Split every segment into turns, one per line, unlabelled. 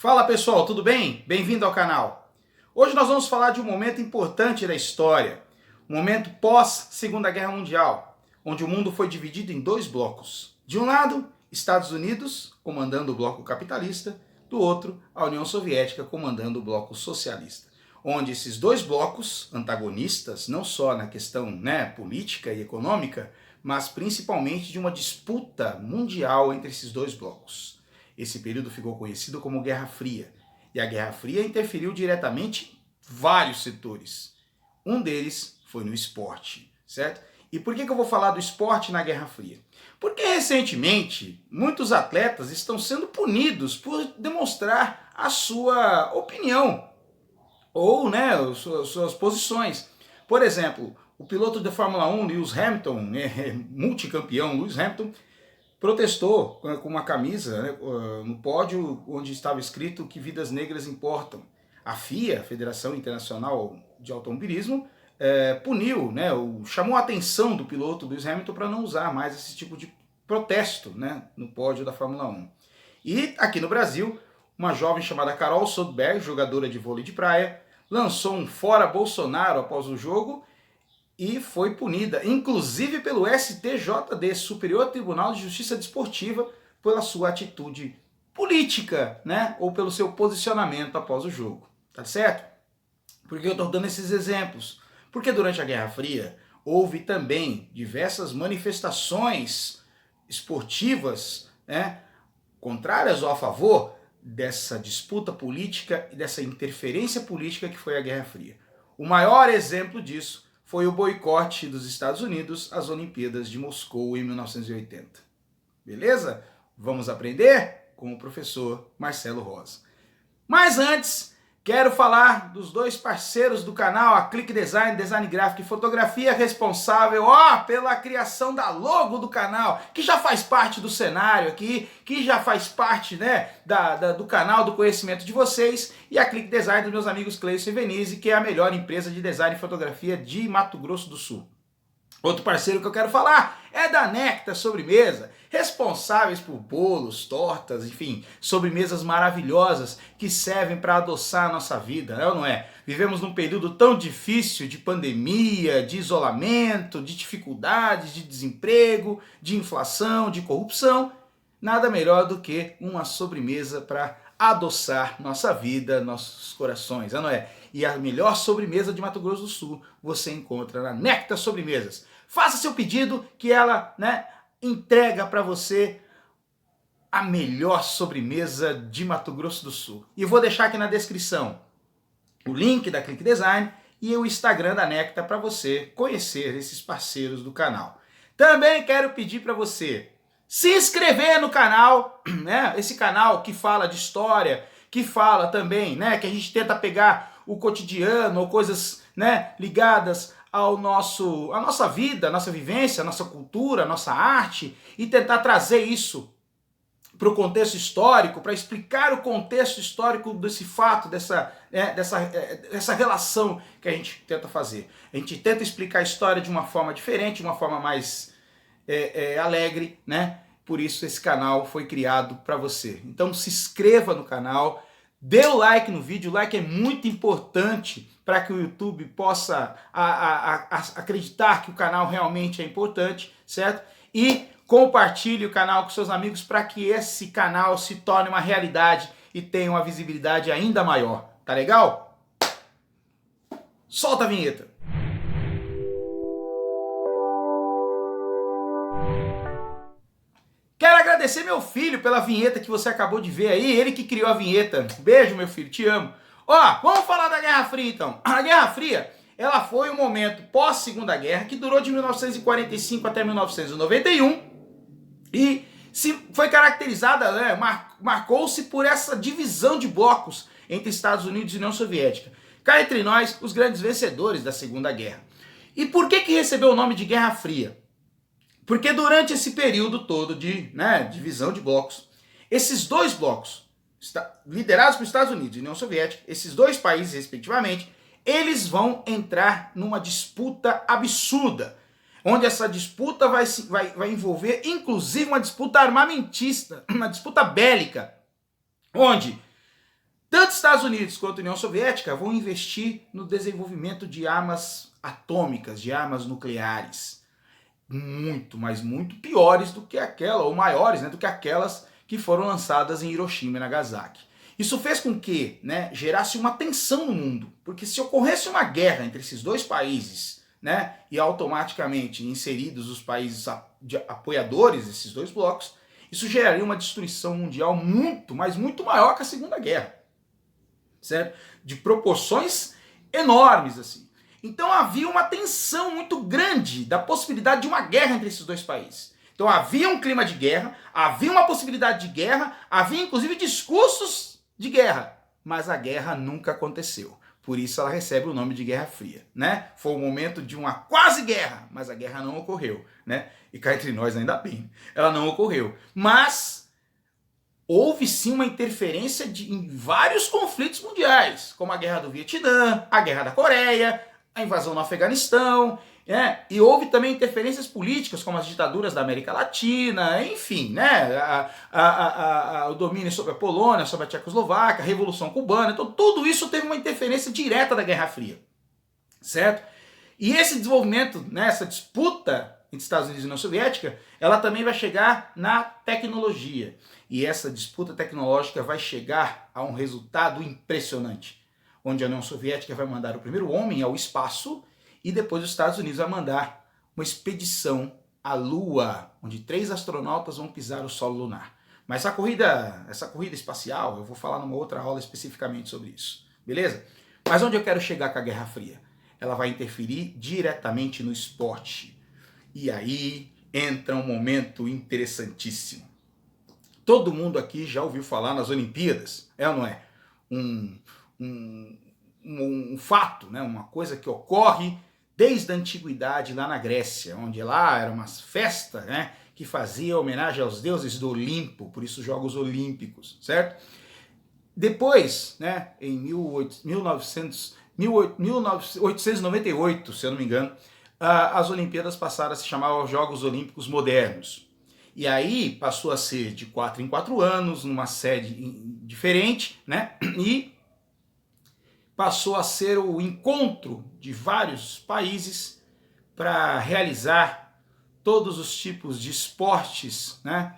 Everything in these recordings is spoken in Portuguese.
Fala pessoal, tudo bem? Bem-vindo ao canal. Hoje nós vamos falar de um momento importante da história, um momento pós-Segunda Guerra Mundial, onde o mundo foi dividido em dois blocos. De um lado, Estados Unidos comandando o bloco capitalista, do outro, a União Soviética comandando o bloco socialista. Onde esses dois blocos antagonistas, não só na questão política e econômica, mas principalmente de uma disputa mundial entre esses dois blocos. Esse período ficou conhecido como Guerra Fria. E a Guerra Fria interferiu diretamente em vários setores. Um deles foi no esporte, certo? E por que eu vou falar do esporte na Guerra Fria? Porque recentemente muitos atletas estão sendo punidos por demonstrar a sua opinião ou suas posições. Por exemplo, o piloto de Fórmula 1, Lewis Hamilton, multicampeão Lewis Hamilton, protestou com uma camisa no pódio onde estava escrito que vidas negras importam. A FIA, Federação Internacional de Automobilismo, puniu, chamou a atenção do piloto Lewis Hamilton para não usar mais esse tipo de protesto no pódio da Fórmula 1. E aqui no Brasil, uma jovem chamada Carol Soderberg, jogadora de vôlei de praia, lançou um fora Bolsonaro após o jogo e foi punida, inclusive pelo STJD, Superior Tribunal de Justiça Desportiva, pela sua atitude política, ou pelo seu posicionamento após o jogo. Tá certo? Por que eu estou dando esses exemplos? Porque durante a Guerra Fria houve também diversas manifestações esportivas, contrárias ou a favor dessa disputa política e dessa interferência política que foi a Guerra Fria. O maior exemplo disso foi o boicote dos Estados Unidos às Olimpíadas de Moscou em 1980. Beleza? Vamos aprender com o professor Marcelo Rosa. Mas antes, quero falar dos dois parceiros do canal, a Clique Design, Design Gráfico e Fotografia, responsável pela criação da logo do canal, que já faz parte do cenário aqui, que já faz parte do canal, do conhecimento de vocês, e a Clique Design dos meus amigos Cleison e Venise, que é a melhor empresa de design e fotografia de Mato Grosso do Sul. Outro parceiro que eu quero falar é da Nectar Sobremesa, responsáveis por bolos, tortas, enfim, sobremesas maravilhosas que servem para adoçar a nossa vida, ou não é? Vivemos num período tão difícil de pandemia, de isolamento, de dificuldades, de desemprego, de inflação, de corrupção. Nada melhor do que uma sobremesa para adoçar nossa vida, nossos corações, não é? E a melhor sobremesa de Mato Grosso do Sul você encontra na Nectar Sobremesas. Faça seu pedido que ela entrega para você a melhor sobremesa de Mato Grosso do Sul. E eu vou deixar aqui na descrição o link da Clique Design e o Instagram da Nectar para você conhecer esses parceiros do canal. Também quero pedir para você se inscrever no canal, esse canal que fala de história, que fala também, que a gente tenta pegar o cotidiano ou coisas ligadas à nossa vida, à nossa vivência, à nossa cultura, à nossa arte e tentar trazer isso para o contexto histórico, para explicar o contexto histórico desse fato, dessa relação que a gente tenta fazer. A gente tenta explicar a história de uma forma diferente, de uma forma mais alegre, Por isso esse canal foi criado para você. Então se inscreva no canal, dê o like no vídeo, o like é muito importante para que o YouTube possa acreditar que o canal realmente é importante, certo? E compartilhe o canal com seus amigos para que esse canal se torne uma realidade e tenha uma visibilidade ainda maior. Tá legal? Solta a vinheta! Quero agradecer meu filho pela vinheta que você acabou de ver aí, ele que criou a vinheta. Beijo, meu filho, te amo. Vamos falar da Guerra Fria então. A Guerra Fria, ela foi um momento pós-Segunda Guerra que durou de 1945 até 1991 e foi caracterizada, marcou-se por essa divisão de blocos entre Estados Unidos e União Soviética. Cá entre nós, os grandes vencedores da Segunda Guerra. E por que recebeu o nome de Guerra Fria? Porque durante esse período todo de divisão de blocos, esses dois blocos, liderados pelos Estados Unidos e União Soviética, esses dois países respectivamente, eles vão entrar numa disputa absurda, onde essa disputa vai envolver inclusive uma disputa armamentista, uma disputa bélica, onde Tanto Estados Unidos quanto a União Soviética vão investir no desenvolvimento de armas atômicas, de armas nucleares. Muito, mas muito piores do que aquela, ou maiores, né, do que aquelas que foram lançadas em Hiroshima e Nagasaki. Isso fez com que, né, gerasse uma tensão no mundo, porque se ocorresse uma guerra entre esses dois países, né, e automaticamente inseridos os países apoiadores desses dois blocos, isso geraria uma destruição mundial muito, mas muito maior que a Segunda Guerra, certo? De proporções enormes, assim. Então havia uma tensão muito grande da possibilidade de uma guerra entre esses dois países. Então havia um clima de guerra, havia uma possibilidade de guerra, havia inclusive discursos de guerra, mas a guerra nunca aconteceu. Por isso ela recebe o nome de Guerra Fria, né? Foi o momento de uma quase guerra, mas a guerra não ocorreu, né? E cá entre nós ainda bem, ela não ocorreu. Mas houve sim uma interferência em vários conflitos mundiais, como a Guerra do Vietnã, a Guerra da Coreia, a invasão no Afeganistão, e houve também interferências políticas, como as ditaduras da América Latina, enfim, né, o domínio sobre a Polônia, sobre a Tchecoslováquia, a Revolução Cubana. Então tudo isso teve uma interferência direta da Guerra Fria, certo? E esse desenvolvimento, né, essa disputa entre Estados Unidos e União Soviética, ela também vai chegar na tecnologia. E essa disputa tecnológica vai chegar a um resultado impressionante, onde a União Soviética vai mandar o primeiro homem ao espaço e depois os Estados Unidos vai mandar uma expedição à Lua, onde 3 astronautas vão pisar o solo lunar. Mas essa corrida espacial, eu vou falar numa outra aula especificamente sobre isso, beleza? Mas onde eu quero chegar com a Guerra Fria? Ela vai interferir diretamente no esporte. E aí entra um momento interessantíssimo. Todo mundo aqui já ouviu falar nas Olimpíadas, é ou não é? Um fato, né? Uma coisa que ocorre desde a antiguidade lá na Grécia, onde lá era uma festa, né, que fazia homenagem aos deuses do Olimpo, por isso Jogos Olímpicos, certo? Depois, né, em 1898, se eu não me engano, as Olimpíadas passaram a se chamar os Jogos Olímpicos Modernos. E aí passou a ser de 4 em 4 anos, numa sede diferente, né? E passou a ser o encontro de vários países para realizar todos os tipos de esportes, né,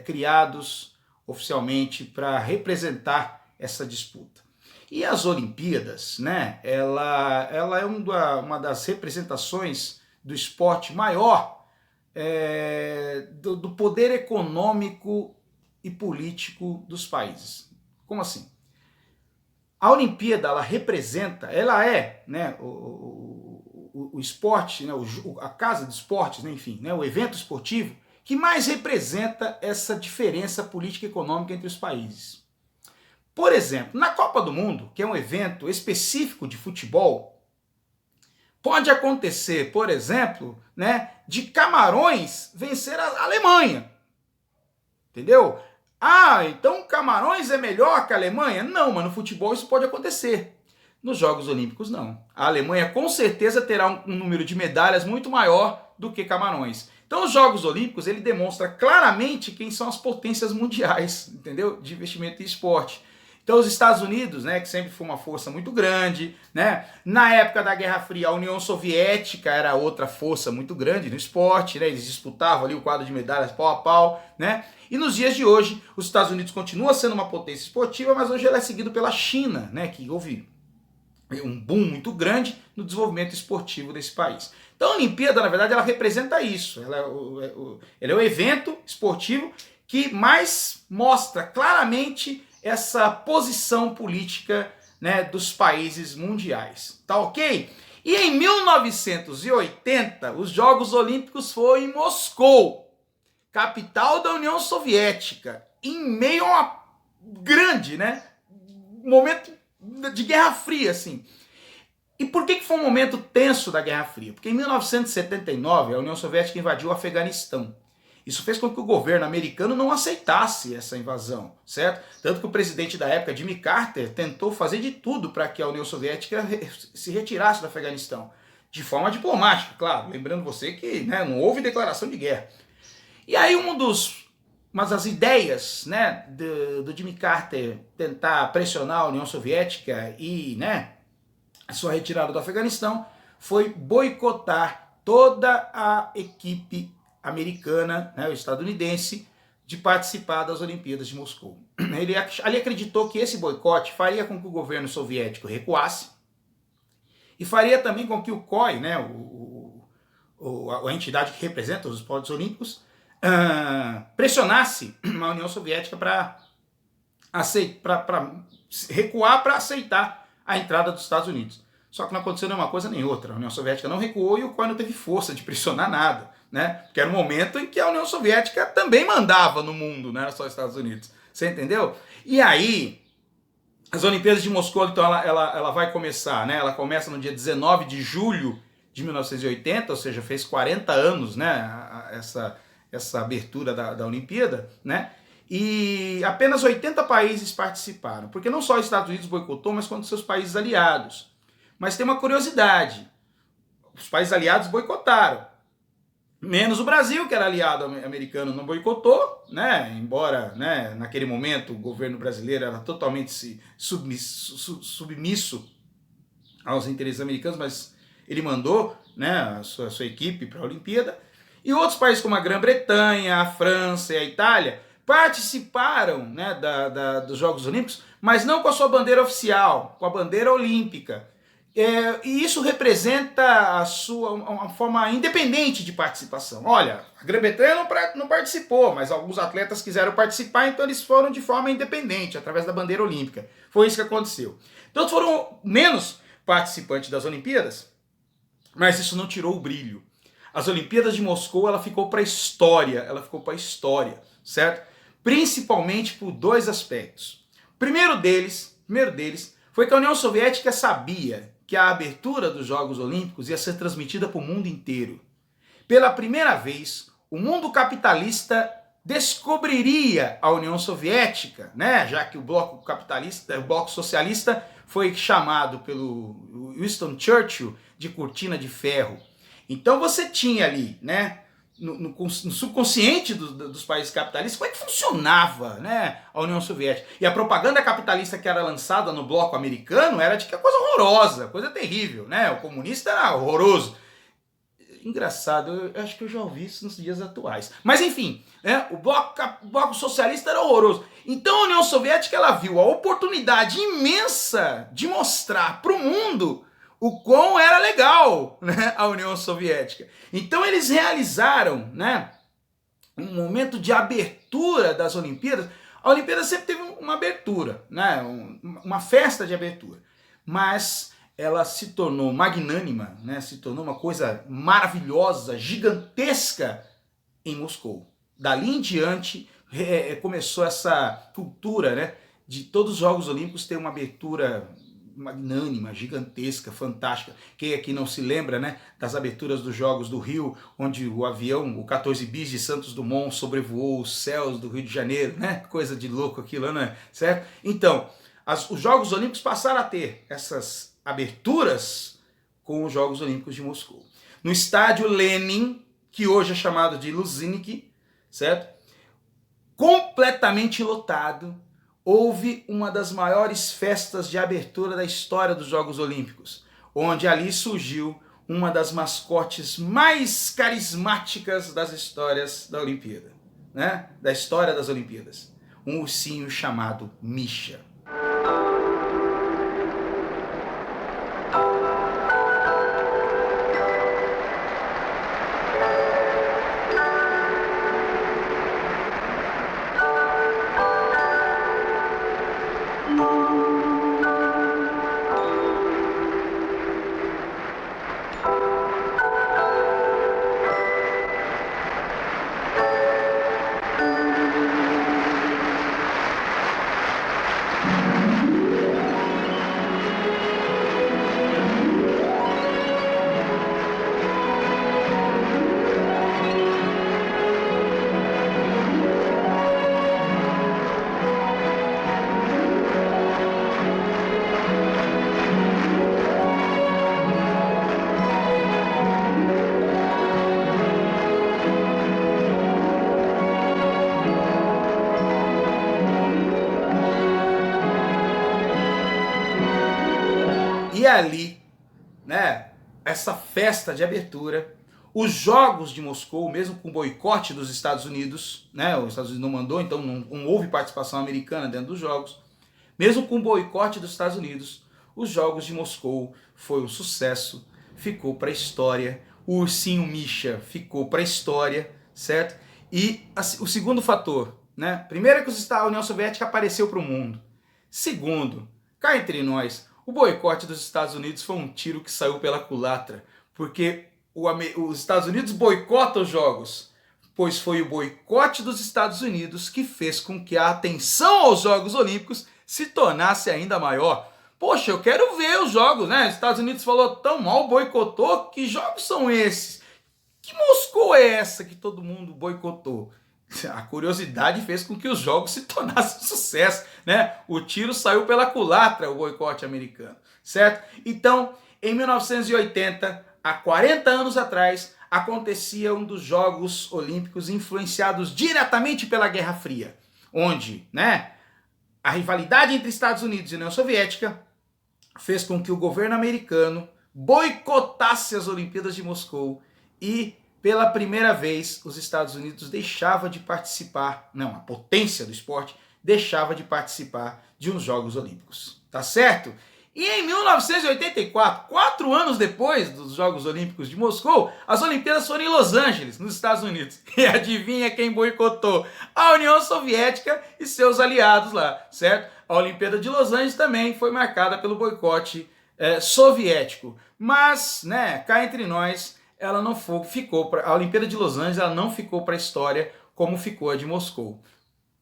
criados oficialmente para representar essa disputa. E as Olimpíadas, né, ela é uma das representações do esporte maior, do poder econômico e político dos países. Como assim? A Olimpíada, ela é, né, o esporte, né, a casa de esportes, né, enfim, né, o evento esportivo que mais representa essa diferença política e econômica entre os países. Por exemplo, na Copa do Mundo, que é um evento específico de futebol, pode acontecer, por exemplo, né, de Camarões vencer a Alemanha. Entendeu? Ah, então Camarões é melhor que a Alemanha? Não, mas no futebol isso pode acontecer. Nos Jogos Olímpicos, não. A Alemanha com certeza terá um número de medalhas muito maior do que Camarões. Então os Jogos Olímpicos, ele demonstra claramente quem são as potências mundiais, entendeu? De investimento em esporte. Então os Estados Unidos, né, que sempre foi uma força muito grande, né? Na época da Guerra Fria, a União Soviética era outra força muito grande no esporte, né? Eles disputavam ali o quadro de medalhas pau a pau, né? E nos dias de hoje, os Estados Unidos continua sendo uma potência esportiva, mas hoje ela é seguida pela China, né? Que houve um boom muito grande no desenvolvimento esportivo desse país. Então a Olimpíada, na verdade, ela representa isso. Ela é o evento esportivo que mais mostra claramente essa posição política, né, dos países mundiais. Tá ok? E em 1980, os Jogos Olímpicos foram em Moscou, capital da União Soviética, em meio a uma grande, né, momento de Guerra Fria, assim. E por que foi um momento tenso da Guerra Fria? Porque em 1979, a União Soviética invadiu o Afeganistão. Isso fez com que o governo americano não aceitasse essa invasão, certo? Tanto que o presidente da época, Jimmy Carter, tentou fazer de tudo para que a União Soviética se retirasse do Afeganistão. De forma diplomática, claro. Lembrando você que, né, não houve declaração de guerra. E aí um dos mas as ideias, né, do Jimmy Carter tentar pressionar a União Soviética e, né, a sua retirada do Afeganistão foi boicotar toda a equipe americana, né, o estadunidense, de participar das Olimpíadas de Moscou. Ele ali acreditou que esse boicote faria com que o governo soviético recuasse e faria também com que o COI, né, a entidade que representa os esportes olímpicos, pressionasse a União Soviética para recuar para aceitar a entrada dos Estados Unidos. Só que não aconteceu nenhuma coisa nem outra. A União Soviética não recuou e o COI não teve força de pressionar nada, né? Porque era um momento em que a União Soviética também mandava no mundo, não era só os Estados Unidos. Você entendeu? E aí, as Olimpíadas de Moscou, então, ela vai começar, né? Ela começa no dia 19 de julho de 1980, ou seja, fez 40 anos, né? Essa abertura da Olimpíada, né? E apenas 80 países participaram, porque não só os Estados Unidos boicotou, mas quanto seus países aliados. Mas tem uma curiosidade, os países aliados boicotaram, menos o Brasil, que era aliado americano, não boicotou, né? Embora, né, naquele momento o governo brasileiro era totalmente submisso aos interesses americanos, mas ele mandou, né, a sua equipe para a Olimpíada. E outros países como a Grã-Bretanha, a França e a Itália participaram, né, dos Jogos Olímpicos, mas não com a sua bandeira oficial, com a bandeira olímpica. E isso representa uma forma independente de participação. Olha, a Grã-Bretanha não participou, mas alguns atletas quiseram participar, então eles foram de forma independente, através da bandeira olímpica. Foi isso que aconteceu. Então foram menos participantes das Olimpíadas, mas isso não tirou o brilho. As Olimpíadas de Moscou, ela ficou para a história, certo? Principalmente por dois aspectos. O primeiro deles foi que a União Soviética sabia que a abertura dos Jogos Olímpicos ia ser transmitida para o mundo inteiro. Pela primeira vez, o mundo capitalista descobriria a União Soviética, né? Já que o bloco capitalista, o bloco socialista, foi chamado pelo Winston Churchill de cortina de ferro. Então você tinha ali, né, no subconsciente dos países capitalistas, como é que funcionava, né, a União Soviética. E a propaganda capitalista que era lançada no bloco americano era de que é coisa horrorosa, coisa terrível, né? O comunista era horroroso. Engraçado, eu acho que eu já ouvi isso nos dias atuais. Mas enfim, né, o bloco socialista era horroroso. Então a União Soviética, ela viu a oportunidade imensa de mostrar para o mundo o quão era legal, né, a União Soviética. Então eles realizaram, né, um momento de abertura das Olimpíadas. A Olimpíada sempre teve uma abertura, né, uma festa de abertura, mas ela se tornou magnânima, né, se tornou uma coisa maravilhosa, gigantesca em Moscou. Dali em diante começou essa cultura, né, de todos os Jogos Olímpicos ter uma abertura magnânima, gigantesca, fantástica. Quem aqui não se lembra, né, das aberturas dos Jogos do Rio, onde o avião, o 14 bis de Santos Dumont sobrevoou os céus do Rio de Janeiro, né? Coisa de louco aquilo, né? Certo? Então, os Jogos Olímpicos passaram a ter essas aberturas com os Jogos Olímpicos de Moscou. No estádio Lenin, que hoje é chamado de Luzhniki, certo? Completamente lotado, houve uma das maiores festas de abertura da história dos Jogos Olímpicos, onde ali surgiu uma das mascotes mais carismáticas das histórias da Olimpíada, né? Da história das Olimpíadas. Um ursinho chamado Misha. E ali, né, essa festa de abertura, os Jogos de Moscou, mesmo com o boicote dos Estados Unidos, né, os Estados Unidos não mandou, então não houve participação americana dentro dos Jogos, mesmo com o boicote dos Estados Unidos, os Jogos de Moscou foi um sucesso, ficou para a história, o ursinho Misha ficou para a história, certo? E o segundo fator, né? Primeiro é que a União Soviética apareceu para o mundo. Segundo, cá entre nós, o boicote dos Estados Unidos foi um tiro que saiu pela culatra, porque os Estados Unidos boicotam os Jogos, pois foi o boicote dos Estados Unidos que fez com que a atenção aos Jogos Olímpicos se tornasse ainda maior. Poxa, eu quero ver os jogos, né? Os Estados Unidos falou tão mal, boicotou. Que jogos são esses? Que Moscou é essa que todo mundo boicotou? A curiosidade fez com que os jogos se tornassem um sucesso, né? O tiro saiu pela culatra, o boicote americano, certo? Então, em 1980, há 40 anos atrás, acontecia um dos Jogos Olímpicos influenciados diretamente pela Guerra Fria, onde, né, a rivalidade entre Estados Unidos e União Soviética fez com que o governo americano boicotasse as Olimpíadas de Moscou e, pela primeira vez, os Estados Unidos deixava de participar, não, a potência do esporte deixava de participar de uns Jogos Olímpicos, tá certo? E em 1984, 4 anos depois dos Jogos Olímpicos de Moscou, as Olimpíadas foram em Los Angeles, nos Estados Unidos. E adivinha quem boicotou? A União Soviética e seus aliados lá, certo? A Olimpíada de Los Angeles também foi marcada pelo boicote soviético. Mas, né, cá entre nós, ela não ficou a Olimpíada de Los Angeles ela não ficou para a história como ficou a de Moscou.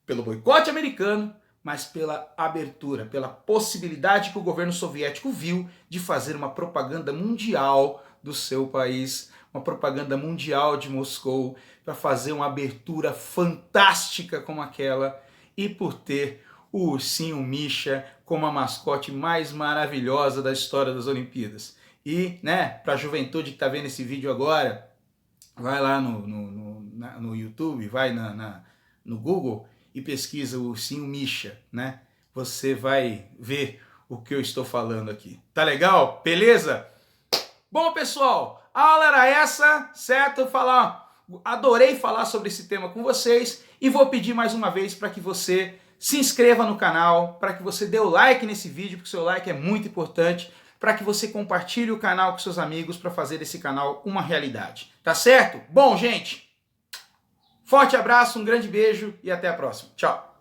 Pelo boicote americano, mas pela abertura, pela possibilidade que o governo soviético viu de fazer uma propaganda mundial do seu país, uma propaganda mundial de Moscou, para fazer uma abertura fantástica como aquela, e por ter o ursinho Misha como a mascote mais maravilhosa da história das Olimpíadas. E, né, para a juventude que está vendo esse vídeo agora, vai lá no YouTube, vai no Google, e pesquisa o ursinho Misha, né? Você vai ver o que eu estou falando aqui. Tá legal? Beleza? Bom, pessoal, a aula era essa, certo? Adorei falar sobre esse tema com vocês e vou pedir mais uma vez para que você se inscreva no canal, para que você dê o like nesse vídeo, porque o seu like é muito importante, para que você compartilhe o canal com seus amigos para fazer desse canal uma realidade. Tá certo? Bom, gente, forte abraço, um grande beijo e até a próxima. Tchau!